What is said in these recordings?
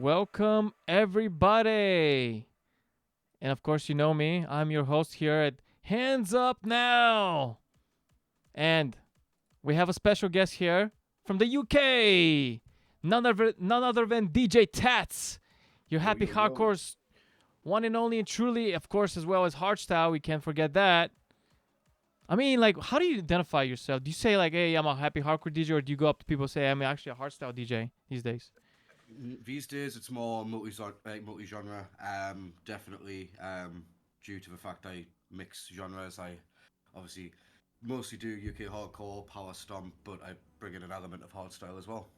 Welcome, everybody. And of course, you know me. I'm your host here at Hands Up Now. And we have a special guest here from the UK. None other than DJ Tatts. Your Yo, happy yo, yo. hardcore's one and only and truly, of course, as well as hardstyle. We can't forget that. I mean, like, how do you identify yourself? Do you say, like, hey, I'm a happy hardcore DJ, or do you go up to people and say, I'm actually a hardstyle DJ these days? These days it's more multi-genre. Definitely due to the fact I mix genres. I obviously mostly do UK hardcore, power stomp, but I bring in an element of hardstyle as well.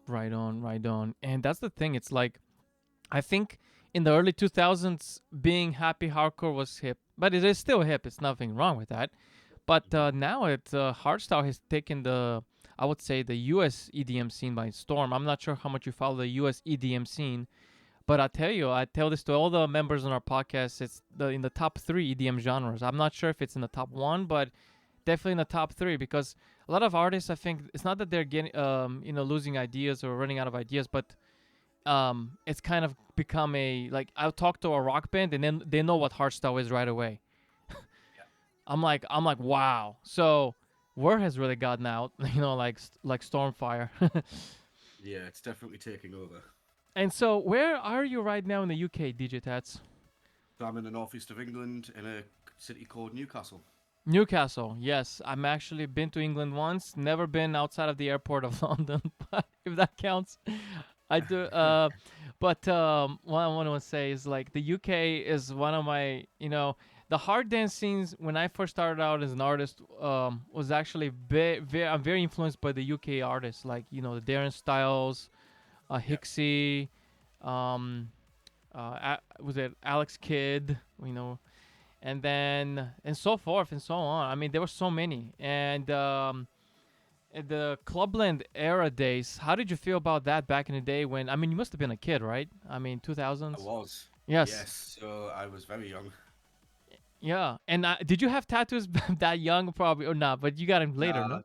Right on, right on. And that's the thing. It's like, I think in the early 2000s, being happy hardcore was hip, but it is still hip. It's nothing wrong with that. But now hardstyle has taken I would say, the US EDM scene by storm. I'm not sure how much you follow the US EDM scene, but I tell this to all the members on our podcast. It's in the top three EDM genres. I'm not sure if it's in the top one, but definitely in the top three because a lot of artists, I think, it's not that they're getting, losing ideas or running out of ideas, but it's kind of become like I'll talk to a rock band and then they know what hardstyle is right away. I'm like, wow. So word has really gotten out, like Stormfire. Yeah, it's definitely taking over. And so, where are you right now in the UK, DJ Tats? So I'm in the northeast of England in a city called Newcastle. Newcastle. Yes, I'm actually been to England once. Never been outside of the airport of London, but if that counts, I do. But what I want to say is like the UK is one of my, the hard dance scenes when I first started out as an artist was actually I'm very influenced by the UK artists like the Darren Styles, Yeah. Hixie, was it Alex Kidd, and then and so forth and so on. I mean, there were so many, and at the Clubland Era days, how did you feel about that back in the day? When I mean, you must have been a kid, right? I mean, two I thousands. was. Yes. Yes, so I was very young. Yeah. And did you have tattoos that young, probably or not? But you got them later, Nah, no?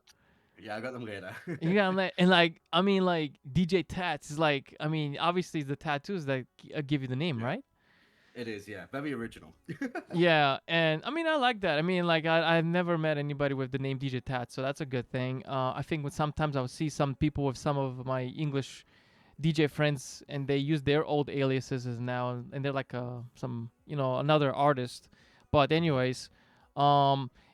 yeah, I got them later. You got them and like I mean, like DJ Tats is like I mean, obviously it's the tattoos that give you the name, Yeah, right? it is, yeah. Very original. Yeah, and I mean I like that. I mean like I've never met anybody with the name DJ Tats, so that's a good thing. I think when sometimes I'll see some people with some of my English DJ friends and they use their old aliases as now and they're like some another artist. But Mhm. anyways,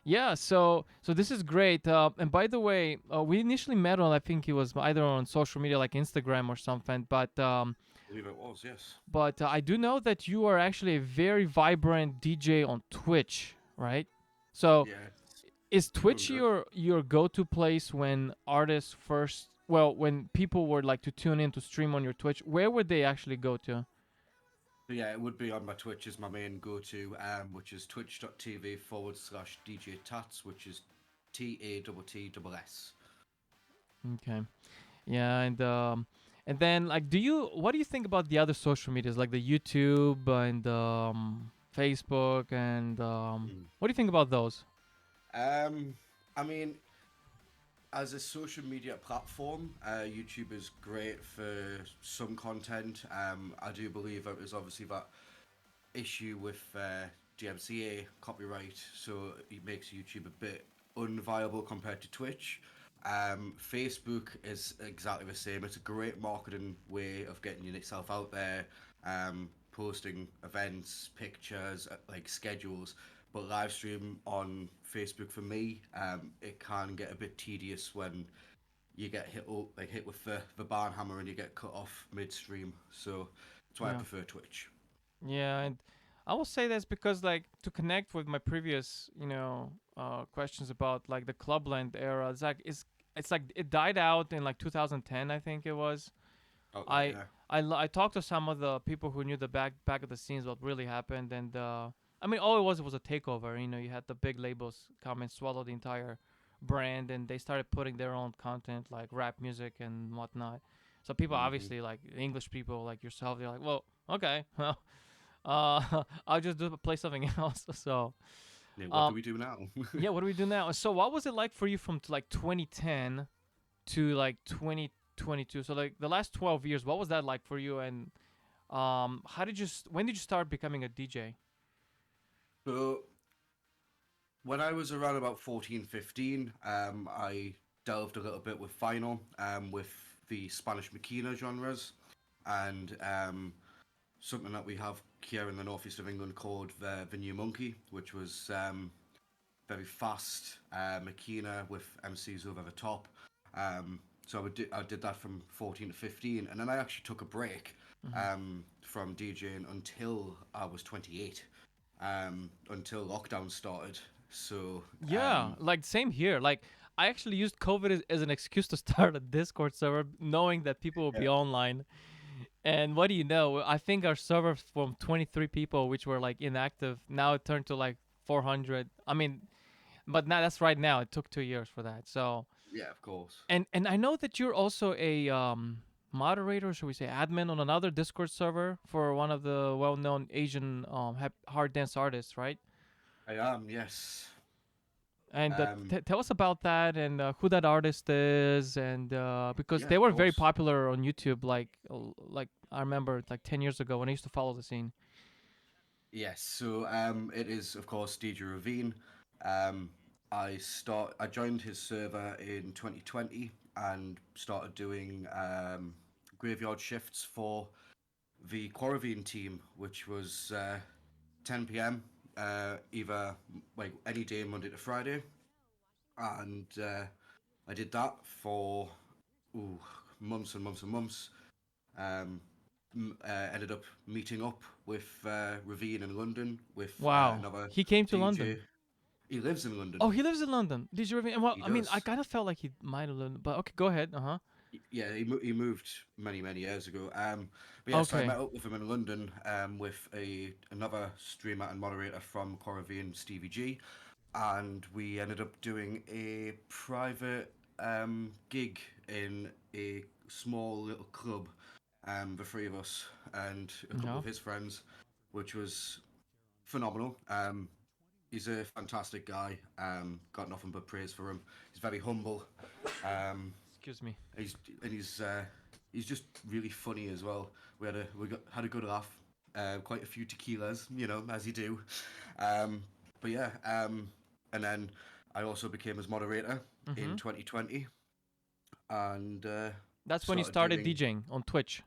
yeah, so this is great. And by the way, we initially met on I think it was either on social media like Instagram or something, I believe it was, yes. I do know that you are actually a very vibrant DJ on Twitch, right? So Yeah, is it's going Twitch good. your go-to place when artists first, well, when people were like to tune in to stream on your Twitch? Where would they actually go to? So yeah, it would be on my Twitch as my main go-to, which is twitch.tv/DJ Tatts, which is TATTSS. Okay, yeah, and then like, what do you think about the other social medias like the YouTube and Facebook and Mm. what do you think about those? Um, I mean, as a social media platform, YouTube is great for some content. I do believe that there's obviously that issue with DMCA copyright, so it makes YouTube a bit unviable compared to Twitch. Facebook is exactly the same. It's a great marketing way of getting yourself out there, posting events, pictures, like schedules. But live stream on Facebook for me, it can get a bit tedious when you get hit with the barn hammer and you get cut off midstream. So that's why I Yeah. prefer Twitch. Yeah, and I will say this because like to connect with my previous, questions about like the Clubland era, it's like it died out in like 2010, I think it was. Okay, I yeah. I talked to some of the people who knew the back of the scenes what really happened, and I mean all it was a takeover. You had the big labels come and swallow the entire brand, and they started putting their own content like rap music and whatnot. So people Hmm. obviously like English people like yourself, they're like, well, okay, well, I'll just play something else. So, Yeah, what do um, we do now? yeah, what do we do now? So, what was it like for you from like 2010 to like 2020? 22. So like the last 12 years, what was that like for you? And how did you? When did you start becoming a DJ? So when I was around about 14, 15, I delved a little bit with vinyl, with the Spanish Maquina genres, and something that we have here in the northeast of England called the New Monkey, which was very fast Makina with MCs over the top. So I did that from 14 to 15, and then I actually took a break Hmm. from DJing until I was 28, until lockdown started. So Yeah, like same here. Like I actually used COVID as an excuse to start a Discord server, knowing that people will be yeah, online. And what do you know? I think our server from 23 people, which were like inactive, now it turned to like 400. I mean, but now that's right now. It took 2 years for that. So, yeah, of course. and I know that you're also a moderator, should we say, admin on another Discord server for one of the well-known Asian hard dance artists, right? I am, yes. And Um, tell us about that and who that artist is, and because yeah, they of were very course. popular on YouTube, like I remember like 10 years ago when I used to follow the scene. Yes, so it is of course DJ Ravine. Um, I joined his server in 2020 and started doing graveyard shifts for the Quarravine team, which was 10 p.m. Either like any day Monday to Friday, and I did that for ooh, months and months and months. Um, Ended up meeting up with Ravine in London with Wow, another he came to DJ. London. He lives in London. Oh, he lives in London. Did you ever? Well, He I mean, I does. kind of felt like he might have lived, but okay, go ahead. Uh huh. Yeah, he moved many years ago. But yeah, so I Okay. met up with him in London with another streamer and moderator from Coravine, Stevie G, and we ended up doing a private gig in a small little club, the three of us and a couple Yeah. of his friends, which was phenomenal. He's a fantastic guy. Got nothing but praise for him. He's very humble. Um, Excuse me. he's he's just really funny as well. Had a good laugh. Quite a few tequilas, as you do. Um, but yeah, and then I also became his moderator in Mm-hmm. 2020 and That's when you started started doing. DJing on Twitch.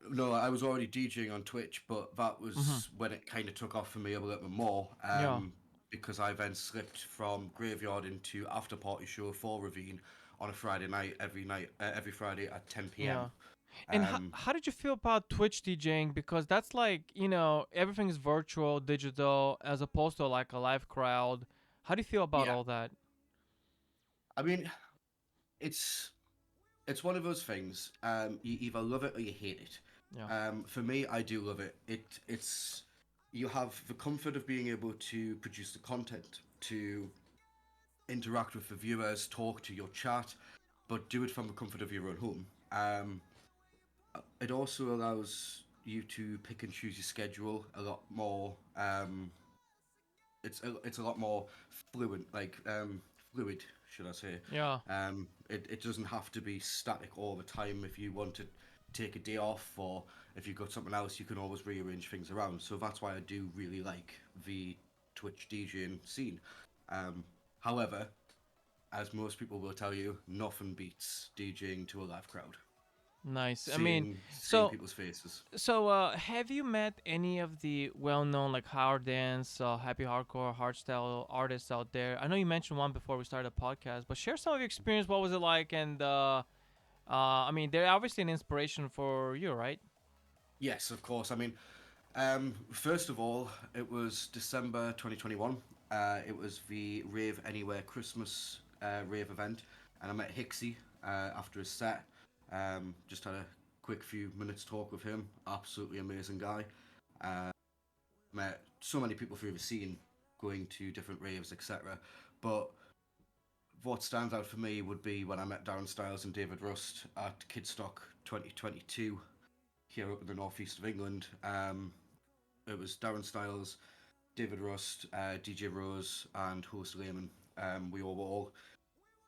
No, I was already DJing on Twitch, but that Mm-hmm. was when it kind of took off for me a little bit more. Yeah. Because I then slipped from graveyard into after party show for Ravine on a Friday night, every Friday at 10 p.m. Yeah. And Um, how did you feel about Twitch DJing? Because that's like, everything is virtual, digital, as opposed to like a live crowd. How do you feel about yeah, all that? I mean, it's it's one of those things. You either love it or you hate it. Yeah. For me, I do love it. It's you have the comfort of being able to produce the content, to interact with the viewers, talk to your chat, but do it from the comfort of your own home. It also allows you to pick and choose your schedule a lot more. It's a lot more fluid, fluid, should I say? Yeah. It doesn't have to be static all the time. If you want to take a day off, or if you've got something else, you can always rearrange things around. So that's why I do really like the Twitch DJing scene. However, as most people will tell you, nothing beats DJing to a live crowd. Nice. I mean, Seeing so people's faces. have you met any of the well-known like hard dance, happy hardcore, hardstyle artists out there? I know you mentioned one before we started the podcast, but share some of your experience. What was it like? And I mean, they're obviously an inspiration for you, right? Yes, of course. I mean, first of all, it was December 2021. It was the Rave Anywhere Christmas rave event, and I met Hixie after his set. Just had a quick few minutes talk with him. Absolutely amazing guy. Met so many people through the scene, going to different raves, etc. But what stands out for me would be when I met Darren Styles and David Rust at Kidstock 2022 here up in the northeast of England. It was Darren Styles, David Rust, DJ Rose, and host Layman. We all were all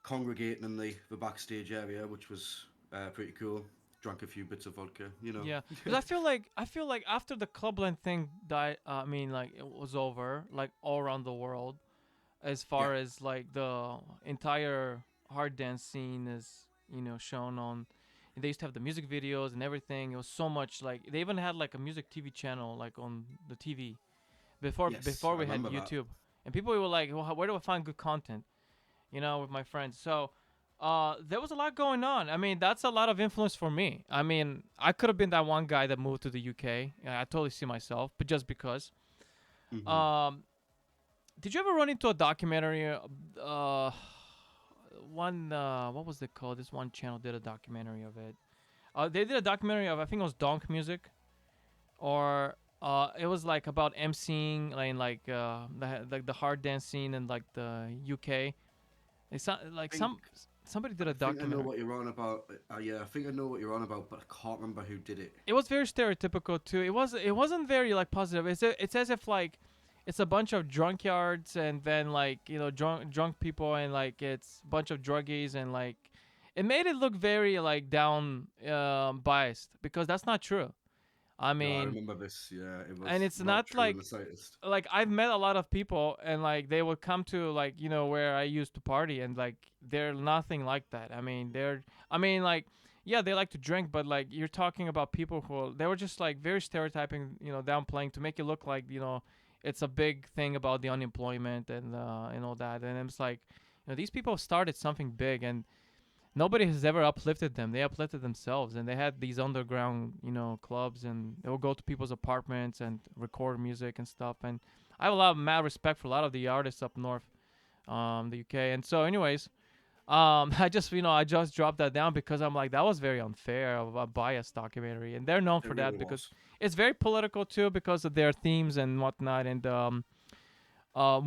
congregating in the backstage area, which was pretty cool. Drank a few bits of vodka, you know. Yeah, because I feel like after the Clubland thing died, I mean, like it was over, like all around the world, as Yeah. far as like the entire hard dance scene is, shown on. They used to have the music videos and everything. It was so much like they even had like a music TV channel like on the TV Yes, before I we had remember that. YouTube, and people were like, well, where do I find good content? With my friends. So there was a lot going on. I mean, that's a lot of influence for me. I mean, I could have been that one guy that moved to the UK. I totally see myself, but just because. Hmm. Um, did you ever run into a documentary? One, what was it called? This one channel did a documentary of it. They did a documentary of, I think it was Donk Music, or it was like about emceeing and like the hard dance scene in like the UK. It's not, like I think somebody I did a think I know documentary. what you're on about. Yeah, I think I know what you're on about, but I can't remember who did it. It was very stereotypical too. It wasn't very like positive. It's as if like it's a bunch of drunkyards and then like drunk people and like it's a bunch of druggies and like it made it look very like down biased because that's not true. I No, I mean, remember this. Yeah, it and was it's not not true in the slightest. like I've met a lot of people and like they would come to like where I used to party and like they're nothing like that. I mean like yeah, they like to drink, but like you're talking about people who they were just like very stereotyping, downplaying to make it look like it's a big thing about the unemployment and all that. And it's like these people started something big and nobody has ever uplifted them. They uplifted themselves, and they had these underground, clubs, and they would go to people's apartments and record music and stuff. And I have a lot of mad respect for a lot of the artists up north, the UK. And so, anyways, I just dropped that down because I'm like that was very unfair of a biased documentary, and they're known It for really that because was. it's very political too because of their themes and whatnot. And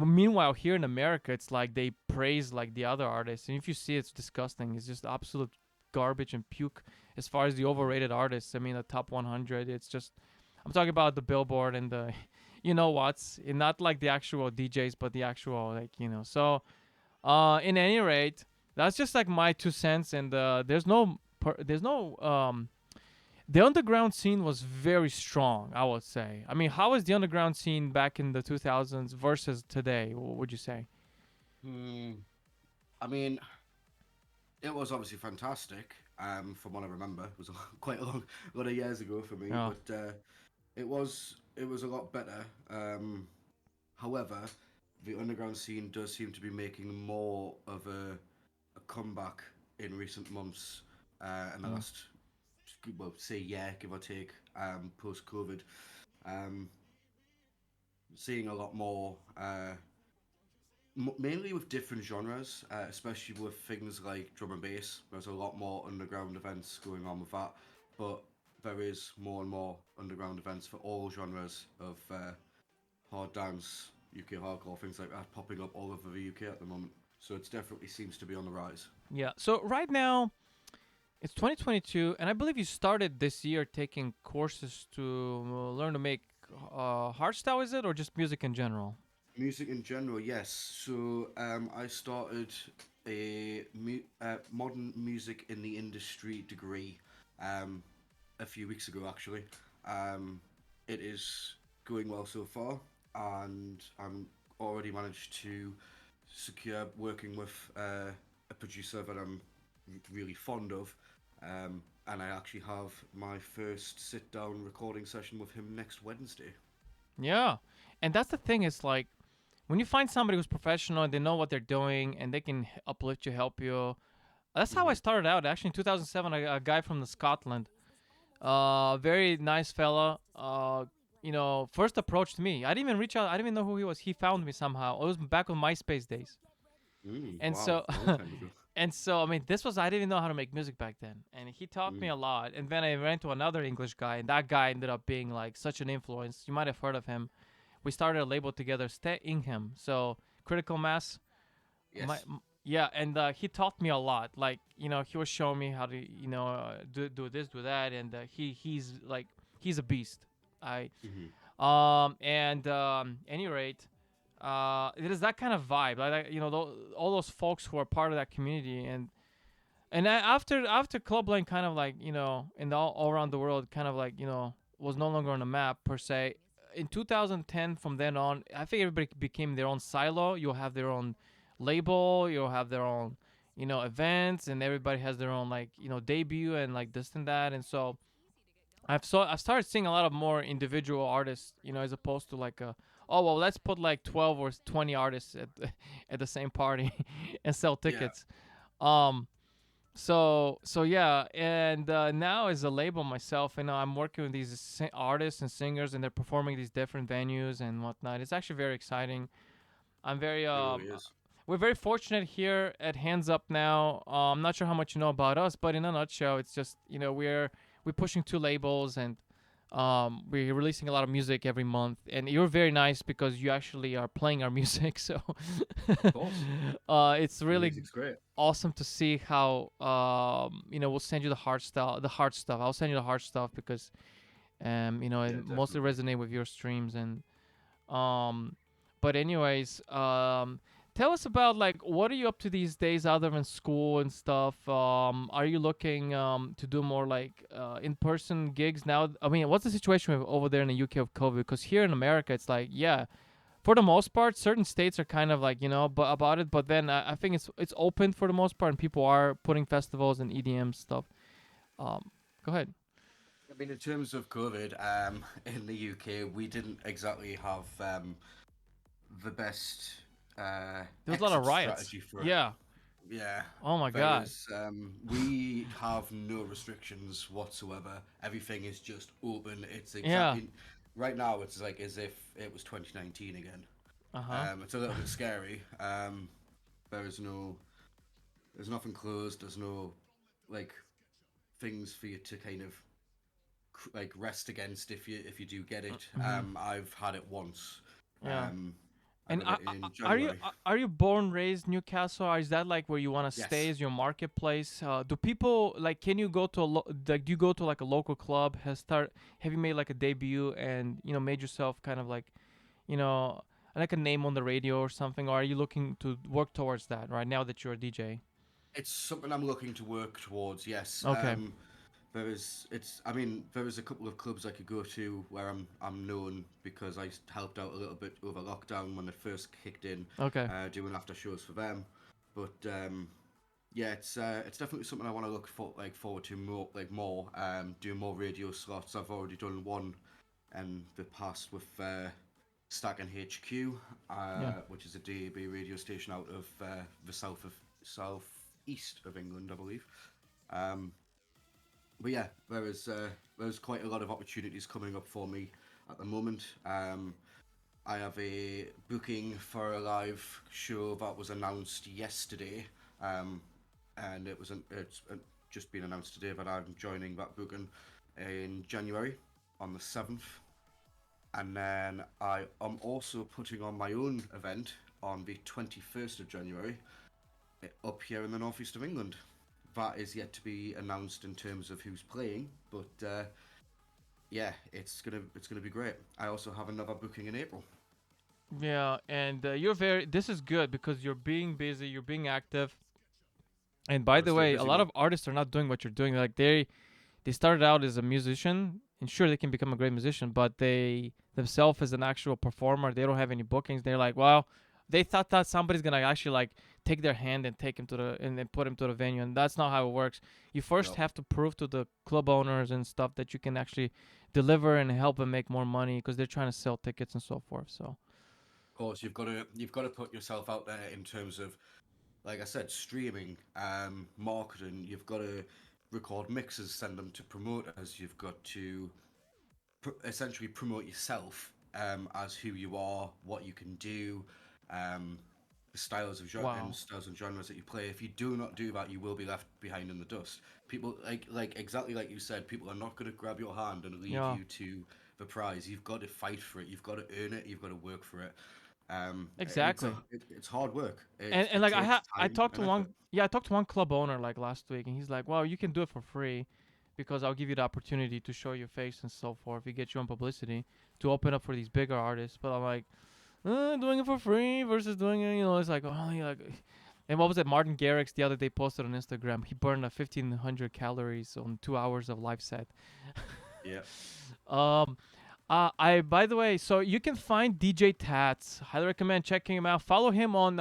meanwhile, here in America, it's like they praise like the other artists, and if you see, it's disgusting. It's just absolute garbage and puke. As far as the overrated artists, I mean, the top 100, it's just. I'm talking about the Billboard and the, what's, and not like the actual DJs, but the actual like So, in any rate, that's just like my 2 cents, and there's no the underground scene was very strong, I would say. I mean, how is the underground scene back in the 2000s versus today, would you say? Hmm. I mean, it was obviously fantastic. From what I remember, it was quite a lot of years ago for me, Oh, but it was a lot better. However, the underground scene does seem to be making more of a comeback in recent months, in the mm, last, well, say year, give or take, post COVID. Um, Seeing a lot more, mainly with different genres, especially with things like drum and bass. There's a lot more underground events going on with that, but there is more and more underground events for all genres of hard dance, UK hardcore, things like that, popping up all over the UK at the moment. So it definitely seems to be on the rise. yeah. So right now it's 2022, and I believe you started this year taking courses to learn to make hardstyle. Is it or just music in general? Music in general, yes. So I started a modern music in the industry degree um, a few weeks ago, actually. Um, it is going well so far, and I'm already managed to secure working with a producer that I'm really fond of. And I actually have my first sit down recording session with him next Wednesday. Yeah, and that's the thing. It's like when you find somebody who's professional and they know what they're doing and they can uplift you, help you. That's how I Hmm. started out. Actually, in 2007, a guy from the Scotland, very nice fella. First approached me. I didn't even reach out. I didn't even know who he was. He found me somehow. It was back on MySpace days, and Wow, so, a long time ago. and so I mean, this was I didn't even know how to make music back then, and he taught me Mm. a lot. And then I ran to another English guy, and that guy ended up being like such an influence. You might have heard of him. We started a label together, Ste Ingham. So Critical Mass. Yes. Yeah, and he taught me a lot. Like he was showing me how to do this, do that, and he's a beast. I Hmm. and any rate, it is that kind of vibe. Like all those folks who are part of that community, and And after Clubland kind of like in all around the world kind of like was no longer on the map per se. In 2010, from then on, I think everybody became their own silo. You'll have their own label. You'll have their own events, and everybody has their own like debut and like this and that. And so I've started seeing a lot of more individual artists, as opposed to like oh well, let's put like 12 or 20 artists at at the same party and sell Yeah. tickets. Um, so yeah, and now as a label myself, I'm working with these artists and singers, and they're performing these different venues and whatnot. It's actually very exciting. I'm very It really is. we're very fortunate here at Hands Up now. I'm not sure how much you know about us, but in a nutshell, it's just we're pushing two labels, and we're releasing a lot of music every month. And you're very nice because you actually are playing our music, so Of course. it's The really music's great. awesome to see how we'll send you the hard stuff. I'll send you the hard stuff because it Yeah, mostly definitely. resonate with your streams. And um but anyways, tell us about like what are you up to these days other than school and stuff. Are you looking to do more like in-person gigs now? I mean, what's the situation over there in the UK of COVID? Because here in America it's like, yeah, for the most part, certain states are kind of like but about it. But then I think it's open for the most part, and people are putting festivals and EDM stuff. Go ahead. I mean, in terms of COVID, in the UK, we didn't exactly have the best There was a lot of exit riots. strategy for it. Yeah. Yeah, Oh my there god. is. We have no restrictions whatsoever. Everything is just open. It's Yeah. exactly right now. It's like as if it was 2019 again. Uh huh. It's a little bit scary. There is no, there's nothing closed. There's no like things for you to kind of like rest against if you do get it. Mm-hmm. I've had it once. Yeah. Um, I And got it in are you January. are you born raised Newcastle, or is that like where you want to stay Yes. as your marketplace? Do people like? Can you go to like? Do you go to like a local club? Have you made like a debut and made yourself kind of like you know like a name on the radio or something? Or are you looking to work towards that right now that you're a DJ? It's something I'm looking to work towards. Yes. Okay. There is. It's. I mean, there is a couple of clubs I could go to where I'm known because I helped out a little bit over lockdown when it first kicked in, Okay. doing after shows for them. But yeah, it's definitely something I want to look forward to more. Doing more radio slots. I've already done one in the past with Stack and HQ, Yeah. which is a DAB radio station out of the southeast of England, I believe. Um, but yeah, there's quite a lot of opportunities coming up for me at the moment. I have a booking for a live show that was announced yesterday, um, and it's just been announced today that I'm joining that booking in January on the 7th. And then I am also putting on my own event on the 21st of January up here in the northeast of England. That is yet to be announced in terms of who's playing, but yeah, it's gonna be great. I also have another booking in April. Yeah, and you're very. This is good because you're being busy, you're being active. And by Gotta the stay way, a busy, lot mate. of artists are not doing what you're doing. Like they started out as a musician, and sure they can become a great musician, but they themselves as an actual performer, they don't have any bookings. They're like, well, they thought that somebody's gonna actually like take their hand and take him to the and then put him to the venue, and that's not how it works. You first No, have to prove to the club owners and stuff that you can actually deliver and help them make more money because they're trying to sell tickets and so forth. So of course you've got to put yourself out there in terms of, like I said, streaming, marketing. You've got to record mixes, send them to promoters. You've got to essentially promote yourself as who you are, what you can do, um, the wow, styles and genres that you play. If you do not do that, you will be left behind in the dust. People like exactly like you said. People are not going to grab your hand and leave yeah, you to the prize. You've got to fight for it. You've got to earn it. You've got to work for it. exactly. It's hard work. And It like takes I time talked to and effort. I talked to one club owner like last week, and he's like, well, you can do it for free because I'll give you the opportunity to show your face and so forth. We get you on publicity to open up for these bigger artists. But I'm like, doing it for free versus doing it, it's like, oh, yeah, like And what was it? Martin Garrix the other day posted on Instagram. He burned 1,500 calories on 2 hours of live set. Yeah. Um, I by the way, so you can find DJ Tatts. Highly recommend checking him out. Follow him on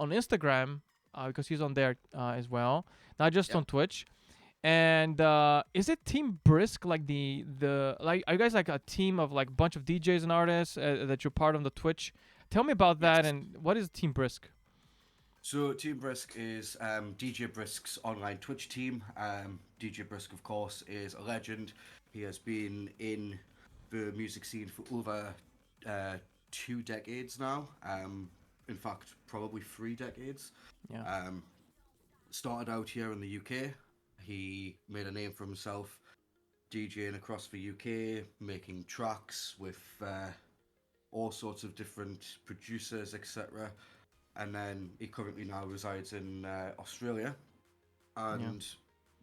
Instagram because he's on there as well, not just Yep. on Twitch. And is it Team Brisk like the like? Are you guys like a team of like bunch of DJs and artists that you're part of the Twitch? Tell me about that Yes. and what is Team Brisk? So Team Brisk is DJ Brisk's online Twitch team. DJ Brisk, of course, is a legend. He has been in the music scene for over 2 decades now. In fact, probably 3 decades. Yeah, Started out here in the UK. He made a name for himself DJing across the UK, making tracks with all sorts of different producers, etc. And then he currently now resides in Australia. And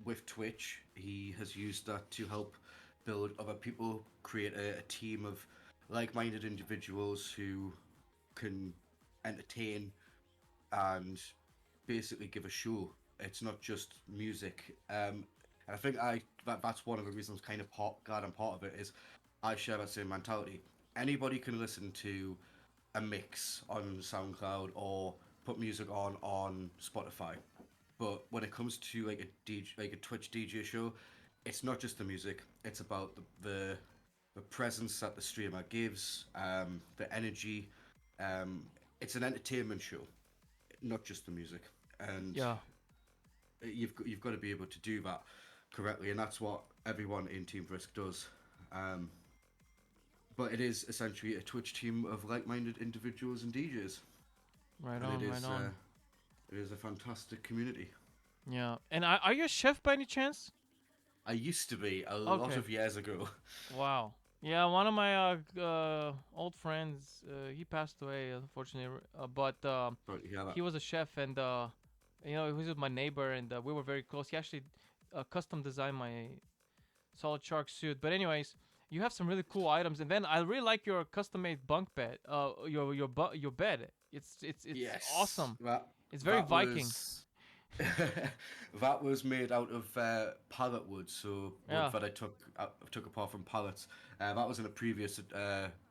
with Twitch, he has used that to help build other people, create a team of like-minded individuals who can entertain and basically give a show. It's not just music. And I think that's one of the reasons kind of glad I'm part of it is I share that same mentality. Anybody can listen to a mix on SoundCloud or put music on Spotify. But when it comes to like a Twitch DJ show, it's not just the music. It's about the presence that the streamer gives, the energy. It's an entertainment show, not just the music. And yeah, you've got to be able to do that correctly, and that's what everyone in Team Brisk does. But it is essentially a Twitch team of like-minded individuals and DJs, right and on, right on. it is a fantastic community. Yeah, and are you a chef by any chance? I used to be a lot Okay. of years ago. Wow. Yeah, one of my old friends, he passed away unfortunately, but But yeah, that, he was a chef, and he was my neighbor, and we were very close. He actually custom designed my solid shark suit. But anyways, you have some really cool items, and then I really like your custom made bunk bed. Your bed. It's yes, awesome. that It's very that Viking. was that was made out of pallet wood, so wood Yeah. that I took apart from pallets. That was in a previous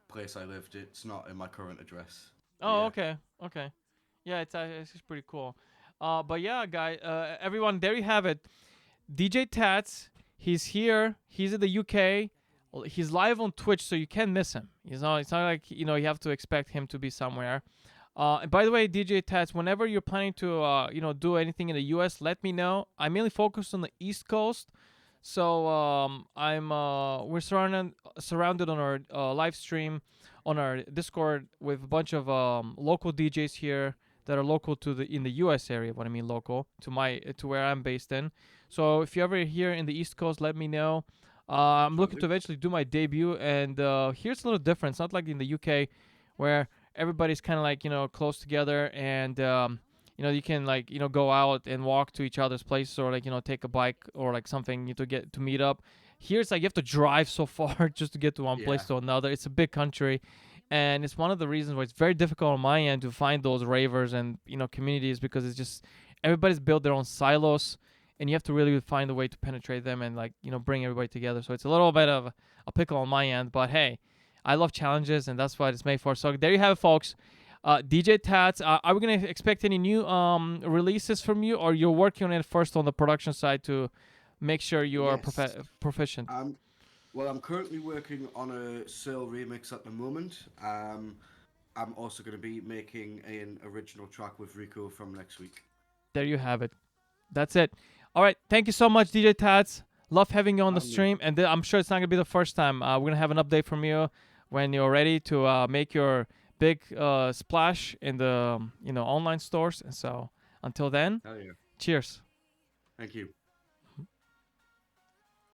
place I lived. It's not in my current address. But Oh, yeah, okay, okay. Yeah, it's just pretty cool. But yeah, everyone, there you have it. DJ Tatts, he's here. He's in the UK. Well, he's live on Twitch, so you can't miss him. It's not like you have to expect him to be somewhere. And by the way, DJ Tatts, whenever you're planning to do anything in the US, let me know. I mainly focus on the East Coast, so I'm we're surrounded on our live stream on our Discord with a bunch of local DJs here that are local to the in the US area. What I mean local to where I'm based in. So if you're ever here in the East Coast, let me know. I'm looking to absolutely. eventually do my debut, and here's a little difference. Not like in the UK, where everybody's kind of like close together, and you can like go out and walk to each other's places, or like take a bike or like something to get to meet up. Here it's like you have to drive so far just to get to one place Yeah, to another. It's a big country, and it's one of the reasons why it's very difficult on my end to find those ravers and communities, because it's just everybody's built their own silos, and you have to really find a way to penetrate them and like bring everybody together. So it's a little bit of a pickle on my end, but hey, I love challenges, and that's what it's made for. So there you have it, folks. DJ Tats, are we gonna expect any new releases from you, or you're working on it first on the production side to make sure you are yes. proficient? Um, well, I'm currently working on a Searle remix at the moment. I'm also going to be making an original track with Rico from next week. There you have it. That's it. All right. Thank you so much, DJ Tats. Love having you on the Um, stream, and I'm sure it's not gonna be the first time. We're gonna have an update from you when you're ready to make your big splash in the online stores. And so until then, Hell yeah. cheers. Thank you.